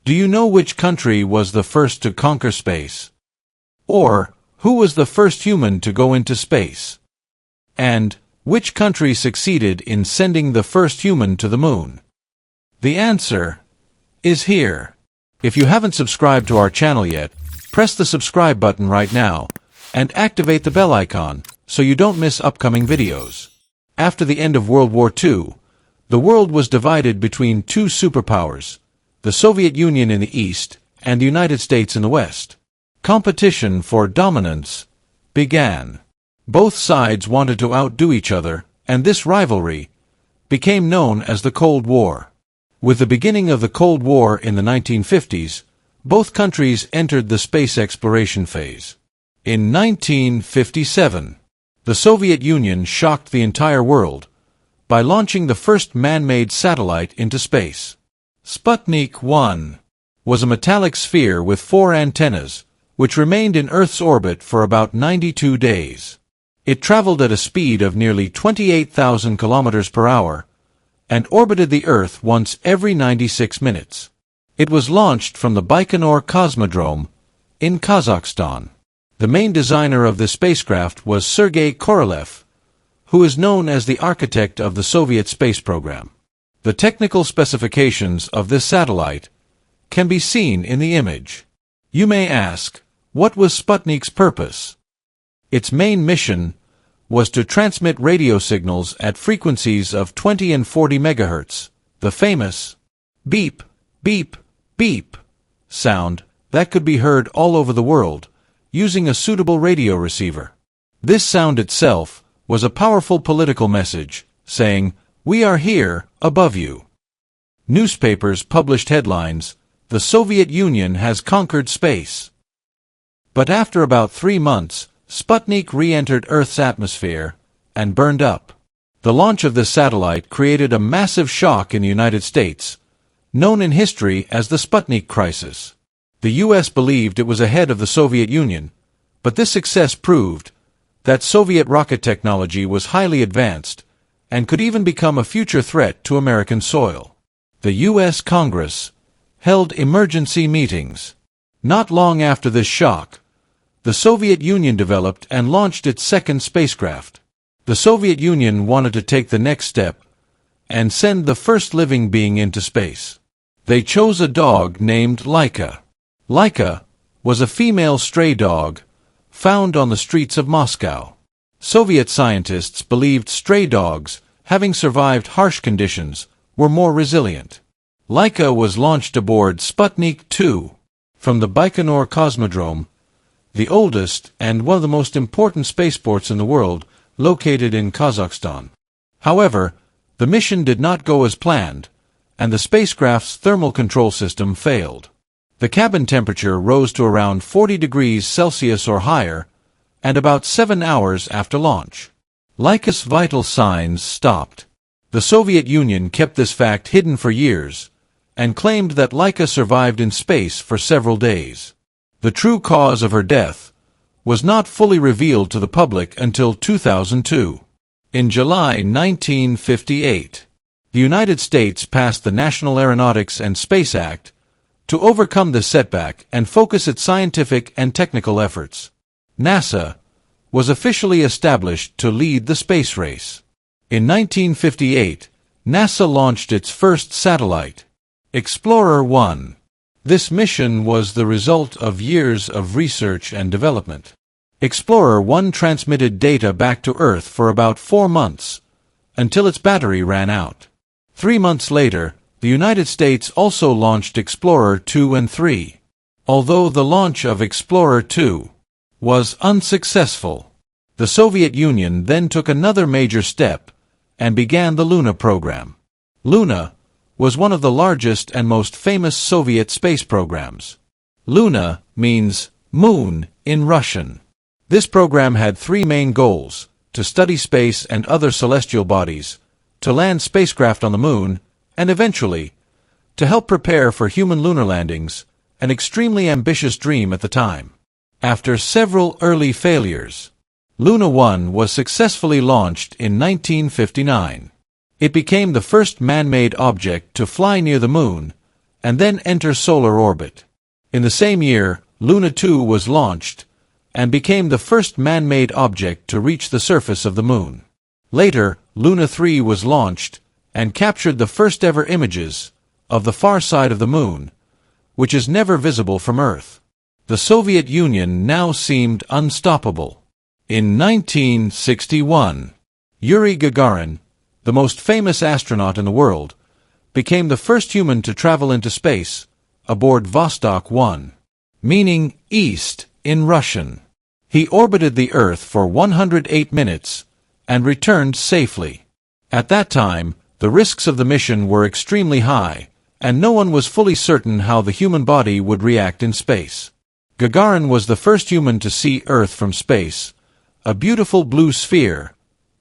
Do you know which country was the first to conquer space? Or, who was the first human to go into space? And, which country succeeded in sending the first human to the moon? The answer is here. If you haven't subscribed to our channel yet, press the subscribe button right now, and activate the bell icon, so you don't miss upcoming videos. After the end of World War II, the world was divided between two superpowers, the Soviet Union in the East and the United States in the West. Competition for dominance began. Both sides wanted to outdo each other, and this rivalry became known as the Cold War. With the beginning of the Cold War in the 1950s, both countries entered the space exploration phase. In 1957, the Soviet Union shocked the entire world by launching the first man-made satellite into space. Sputnik 1 was a metallic sphere with 4 antennas, which remained in Earth's orbit for about 92 days. It traveled at a speed of nearly 28,000 kilometers per hour and orbited the Earth once every 96 minutes. It was launched from the Baikonur Cosmodrome in Kazakhstan. The main designer of this spacecraft was Sergei Korolev, who is known as the architect of the Soviet space program. The technical specifications of this satellite can be seen in the image. You may ask, what was Sputnik's purpose? Its main mission was to transmit radio signals at frequencies of 20 and 40 megahertz, the famous beep, beep, beep sound that could be heard all over the world using a suitable radio receiver. This sound itself was a powerful political message, saying, "We are here, above you." Newspapers published headlines, "The Soviet Union has conquered space." But after about 3 months, Sputnik re-entered Earth's atmosphere and burned up. The launch of this satellite created a massive shock in the United States, known in history as the Sputnik crisis. The U.S. believed it was ahead of the Soviet Union, but this success proved that Soviet rocket technology was highly advanced and could even become a future threat to American soil. The U.S. Congress held emergency meetings. Not long after this shock, the Soviet Union developed and launched its second spacecraft. The Soviet Union wanted to take the next step and send the first living being into space. They chose a dog named Laika. Laika was a female stray dog found on the streets of Moscow. Soviet scientists believed stray dogs, having survived harsh conditions, were more resilient. Laika was launched aboard Sputnik 2 from the Baikonur Cosmodrome, the oldest and one of the most important spaceports in the world, located in Kazakhstan. However, the mission did not go as planned, and the spacecraft's thermal control system failed. The cabin temperature rose to around 40 degrees Celsius or higher, and about 7 hours after launch, Laika's vital signs stopped. The Soviet Union kept this fact hidden for years, and claimed that Laika survived in space for several days. The true cause of her death was not fully revealed to the public until 2002. In July 1958, the United States passed the National Aeronautics and Space Act to overcome this setback and focus its scientific and technical efforts. NASA was officially established to lead the space race. In 1958, NASA launched its first satellite, Explorer 1. This mission was the result of years of research and development. Explorer 1 transmitted data back to Earth for about 4 months, until its battery ran out. 3 months later, the United States also launched Explorer 2 and 3. Although the launch of Explorer 2 was unsuccessful, the Soviet Union then took another major step and began the Luna program. Luna was one of the largest and most famous Soviet space programs. Luna means moon in Russian. This program had 3 main goals: to study space and other celestial bodies, to land spacecraft on the moon, and eventually, to help prepare for human lunar landings, an extremely ambitious dream at the time. After several early failures, Luna 1 was successfully launched in 1959. It became the first man-made object to fly near the moon and then enter solar orbit. In the same year, Luna 2 was launched, and became the first man-made object to reach the surface of the Moon. Later, Luna 3 was launched, and captured the first-ever images of the far side of the Moon, which is never visible from Earth. The Soviet Union now seemed unstoppable. In 1961, Yuri Gagarin, the most famous astronaut in the world, became the first human to travel into space, aboard Vostok 1, meaning east in Russian. He orbited the Earth for 108 minutes and returned safely. At that time, the risks of the mission were extremely high, and no one was fully certain how the human body would react in space. Gagarin was the first human to see Earth from space, a beautiful blue sphere,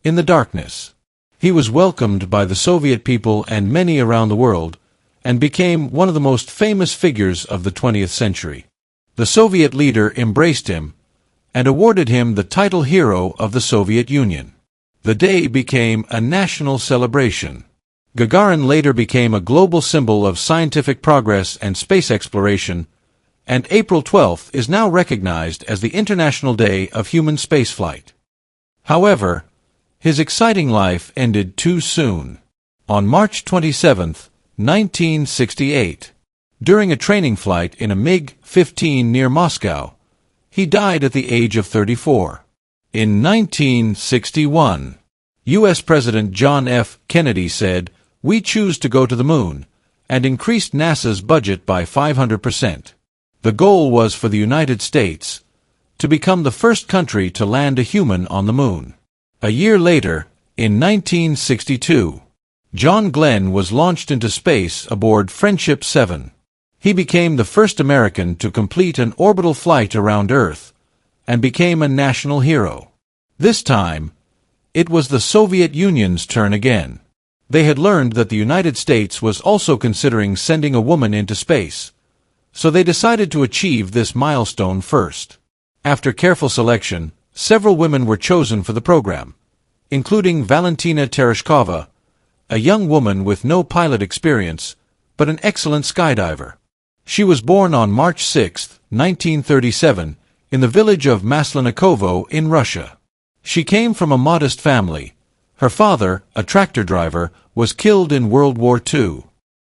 in the darkness. He was welcomed by the Soviet people and many around the world, and became one of the most famous figures of the 20th century. The Soviet leader embraced him, and awarded him the title Hero of the Soviet Union. The day became a national celebration. Gagarin later became a global symbol of scientific progress and space exploration, and April 12th is now recognized as the International Day of Human Spaceflight. However, his exciting life ended too soon. On March 27, 1968, during a training flight in a MiG-15 near Moscow, he died at the age of 34. In 1961, U.S. President John F. Kennedy said, "We choose to go to the Moon," and increased NASA's budget by 500%. The goal was for the United States to become the first country to land a human on the Moon. A year later, in 1962, John Glenn was launched into space aboard Friendship 7. He became the first American to complete an orbital flight around Earth, and became a national hero. This time, it was the Soviet Union's turn again. They had learned that the United States was also considering sending a woman into space, so they decided to achieve this milestone first. After careful selection, several women were chosen for the program, including Valentina Tereshkova, a young woman with no pilot experience, but an excellent skydiver. She was born on March 6, 1937, in the village of Maslenikovo in Russia. She came from a modest family. Her father, a tractor driver, was killed in World War II.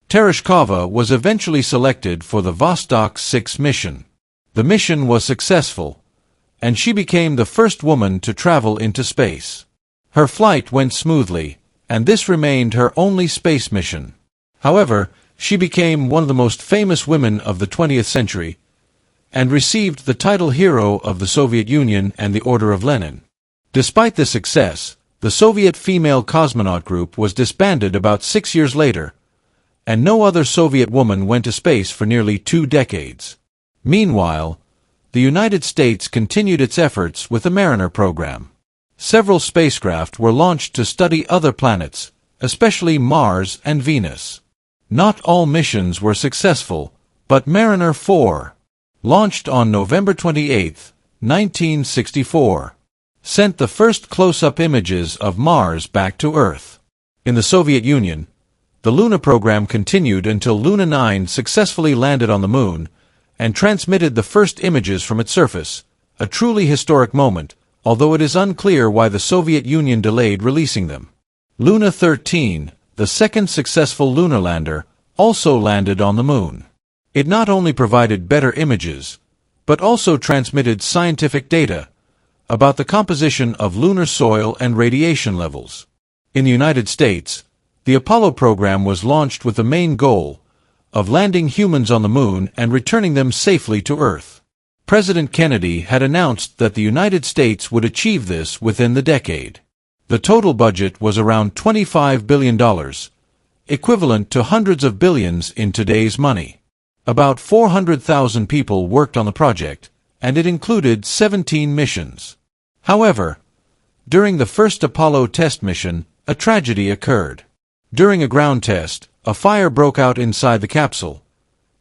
Tereshkova was eventually selected for the Vostok 6 mission. The mission was successful, and she became the first woman to travel into space. Her flight went smoothly, and this remained her only space mission. However, she became one of the most famous women of the 20th century, and received the title Hero of the Soviet Union and the Order of Lenin. Despite this success, the Soviet female cosmonaut group was disbanded about 6 years later, and no other Soviet woman went to space for nearly 2 decades. Meanwhile, the United States continued its efforts with the Mariner program. Several spacecraft were launched to study other planets, especially Mars and Venus. Not all missions were successful, but Mariner 4, launched on November 28, 1964, sent the first close-up images of Mars back to Earth. In the Soviet Union, the Luna program continued until Luna 9 successfully landed on the Moon and transmitted the first images from its surface, a truly historic moment, although it is unclear why the Soviet Union delayed releasing them. Luna 13, the second successful lunar lander, also landed on the Moon. It not only provided better images, but also transmitted scientific data about the composition of lunar soil and radiation levels. In the United States, the Apollo program was launched with the main goal of landing humans on the Moon and returning them safely to Earth. President Kennedy had announced that the United States would achieve this within the decade. The total budget was around $25 billion, equivalent to hundreds of billions in today's money. About 400,000 people worked on the project, and it included 17 missions. However, during the first Apollo test mission, a tragedy occurred. During a ground test, a fire broke out inside the capsule,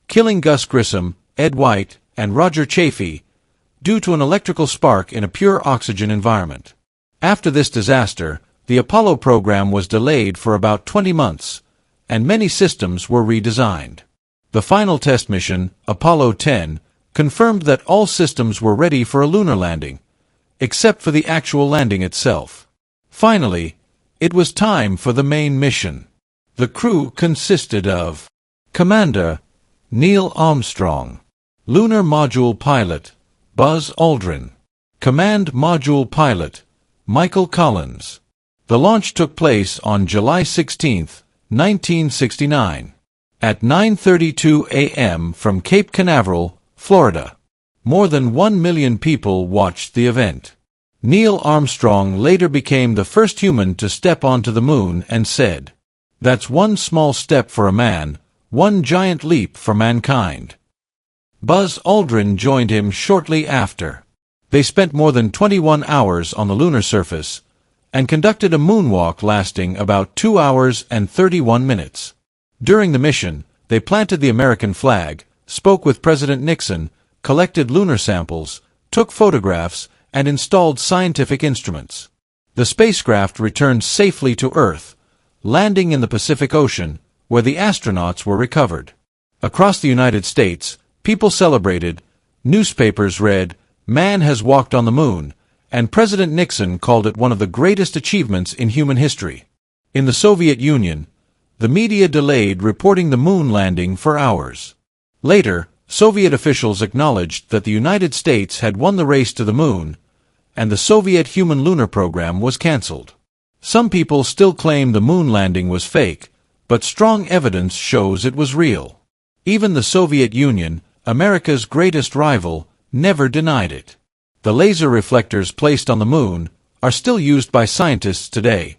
killing Gus Grissom, Ed White, and Roger Chaffee, due to an electrical spark in a pure oxygen environment. After this disaster, the Apollo program was delayed for about 20 months, and many systems were redesigned. The final test mission, Apollo 10, confirmed that all systems were ready for a lunar landing, except for the actual landing itself. Finally, it was time for the main mission. The crew consisted of Commander Neil Armstrong, Lunar Module Pilot Buzz Aldrin, Command Module Pilot Michael Collins. The launch took place on July 16, 1969, at 9:32 a.m. from Cape Canaveral, Florida. More than 1 million people watched the event. Neil Armstrong later became the first human to step onto the moon and said, "That's one small step for a man, one giant leap for mankind." Buzz Aldrin joined him shortly after. They spent more than 21 hours on the lunar surface and conducted a moonwalk lasting about 2 hours and 31 minutes. During the mission, they planted the American flag, spoke with President Nixon, collected lunar samples, took photographs, and installed scientific instruments. The spacecraft returned safely to Earth, landing in the Pacific Ocean, where the astronauts were recovered. Across the United States, people celebrated, newspapers read, "Man has walked on the moon," and President Nixon called it one of the greatest achievements in human history. In the Soviet Union, the media delayed reporting the moon landing for hours. Later, Soviet officials acknowledged that the United States had won the race to the moon, and the Soviet human lunar program was cancelled. Some people still claim the moon landing was fake, but strong evidence shows it was real. Even the Soviet Union, America's greatest rival, never denied it. The laser reflectors placed on the moon are still used by scientists today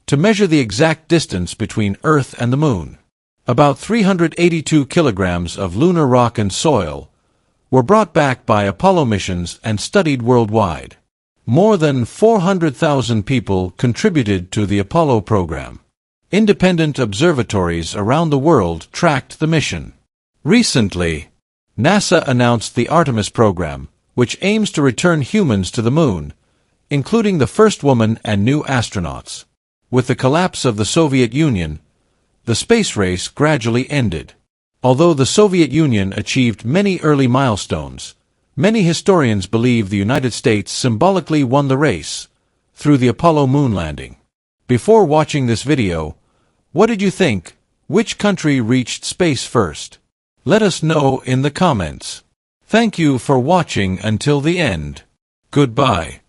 to measure the exact distance between Earth and the moon. About 382 kilograms of lunar rock and soil were brought back by Apollo missions and studied worldwide. More than 400,000 people contributed to the Apollo program. Independent observatories around the world tracked the mission. Recently, NASA announced the Artemis program, which aims to return humans to the moon, including the first woman and new astronauts. With the collapse of the Soviet Union, the space race gradually ended. Although the Soviet Union achieved many early milestones, many historians believe the United States symbolically won the race through the Apollo moon landing. Before watching this video, what did you think? Which country reached space first? Let us know in the comments. Thank you for watching until the end. Goodbye.